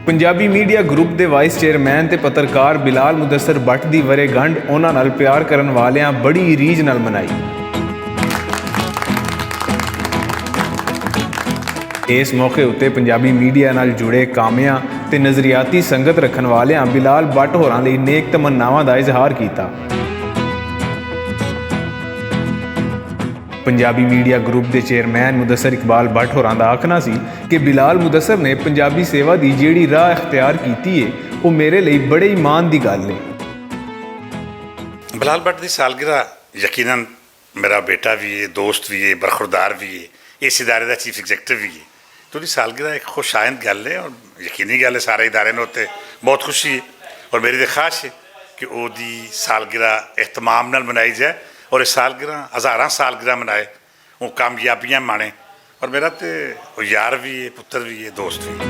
Punjabi media group के vice chairman ते पत्रकार बिलाल मुदस्सर भट्ट की वरेगंढ उन्हां नाल प्यार करन वालियां बड़ी रीझ नाल मनाई। इस मौके उत्ते पंजाबी मीडिया नाल जुड़े कामियां ते नज़रियाती संगत रखन वालियां बिलाल भट्ट होरां लई नेक तमन्नावां दा इजहार कीता। पंजाबी मीडिया ग्रुप के चेयरमैन मुदस्सर इकबाल भट्ट होरां दा आखना सी कि बिलाल मुदस्सर ने पंजाबी सेवा की जिहड़ी राह इख्तियार की है वो मेरे लिए बड़े ही मान की गल है। बिलाल भट्ट की सालगिरह यकीनन मेरा बेटा भी है, दोस्त भी है, बरखुरदार भी है, इस इदारे का चीफ एग्जैक्टिव भी है। तो सालगिरह एक खुशाइंद गल है और यकीनी गल है, सारे इदारे ने उत्ते बहुत खुशी है और मेरी तो ख्वाहिश है कि वो सालगिरह एहतमाम नाल मनाई जाए और इस सालगिरह हज़ारां सालगिरह मनाए, वो कामयाबियां माने। और मेरा तो यार भी है, पुत्र भी है, दोस्त भी है।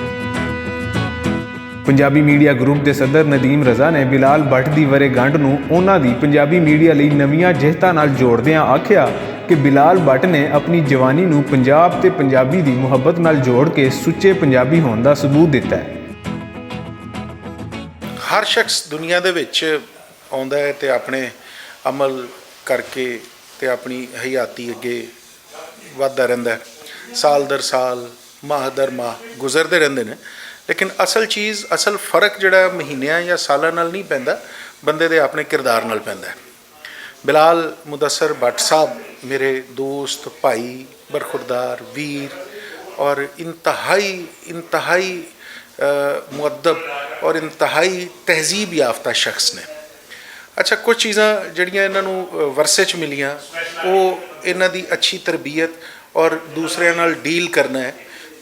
पंजाबी मीडिया ग्रुप के सदर नदीम रज़ा ने बिलाल भट्ट की वरेगंढ नूं उन्हां दी पंजाबी मीडिया लई नवीआं जिहतां नाल जोड़दिआं आखिया कि बिलाल भट्ट ने अपनी जवानी नूं पंजाब ते पंजाबी दी मुहब्बत नाल जोड़ के सुच्चे पंजाबी होने का सबूत दिता है। हर शख्स दुनिया दे विच आउंदा है ते अपने अमल करके ते अपनी हयाती अगे वधदा रहिंदा है। साल दर साल, माह दर माह गुजरते रहंदे ने, लेकिन असल चीज़, असल फ़र्क जिहड़ा महीनिਆਂ या सालां नाल नहीं पैंदा, बंदे दे अपने किरदार नाल पैंदा है। बिलाल मुदस्सर भट्ट साहब मेरे दोस्त, भाई, बरखुरदार, वीर और इंतहाई मुअद्दब और इंतहाई तहजीब याफ्ता शख्स ने। अच्छा, कुछ चीज़ां जिहड़ियां इन्हां नूं वरसे च मिलियां, वो इन्हां दी अच्छी तरबीयत और दूसरिਆਂ नाल डील करना है,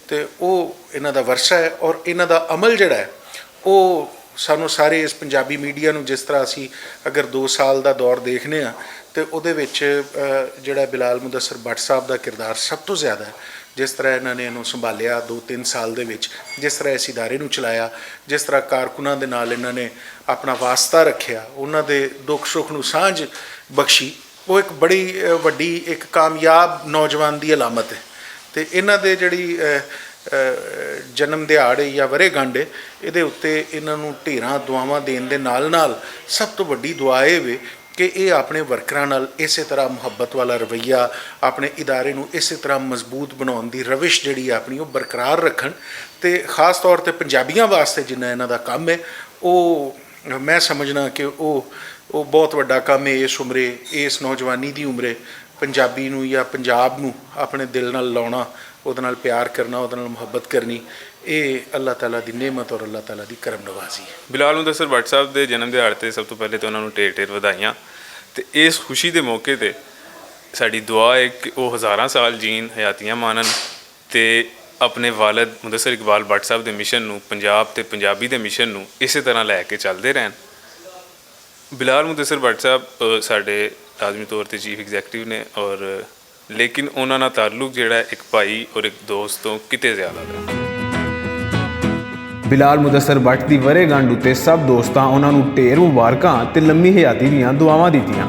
तो वो इन्हां दा वरसा है। और इन्हां दा अमल जिहड़ा है वो सानू सारे इस पंजाबी मीडिया नूं जिस तरह असी अगर 2 साल का दौर देखने तो उहदे विच जिहड़ा बिलाल मुदस्सर भट्ट साहब का किरदार सब तो ज़्यादा है। जिस तरह इन्होंने इनू संभालिया 2-3 साल दे विच, जिस तरह इस इदारे नूं चलाया, जिस तरह कारकुनां दे नाल इन्होंने अपना वास्ता रखिया, उन्हां दे दुख सुख नूं सांझ बख्शी, वो एक बड़ी वड्डी एक कामयाब नौजवान की अलामत है। तो इन्हां दे जिहड़ी जन्म दिहाड़ या वरेगंढ है, इहदे उत्ते इन्हां नूं ढेरां दुआवां देण दे नाल नाल सब तो वड्डी दुआ ये वे कि ये अपने वर्करां नाल इस तरह मुहब्बत वाला रवैया, अपने इदारे नूं इस तरह मजबूत बनाउण दी रविश जिहड़ी अपनी वो बरकरार रखण। ते खास तौर पर पंजाबियां वास्ते जिन्ना इन्हां दा काम है, वो मैं समझना कि वो बहुत वड्डा काम है। इस उम्रे, इस नौजवानी की उम्रे पंजाबी नूं या पंजाब नूं अपने दिल नाल लाउणा, उहदे नाल प्यार करना, उहदे नाल मुहब्बत करनी, ये अल्लाह ताला की नेमत और अल्लाह ताला की करम नवाजी है। बिलाल मुदस्सर भट्ट साहब के जन्म दिहाड़े ते सब तो पहले तो उन्होंने ढेर वधाइयां। तो इस खुशी के मौके पर साड़ी दुआ है कि वो हज़ारां साल जीन, हयातियां मानन ते अपने वालिद मुदस्सर इकबाल भट्ट साहब के मिशन नूं, पंजाब ते पंजाबी के मिशन नूं इस तरह लैके चलते रहन। बिलाल मुदस्सर भट्ट साहब साढ़े लाजमी तौर पर चीफ एग्जैक्टिव ने, और लेकिन उन्हां नाल ताल्लुक जिहड़ा एक भाई और एक दोस्त तो किते ज़्यादा है। बिलाल मुदस्सर भट्ट की वरेगंढ उत्ते सब दोस्तां उन्हां नूं ढेर मुबारकां ते लम्मी हयाती दीआं दुआवां दित्तियां।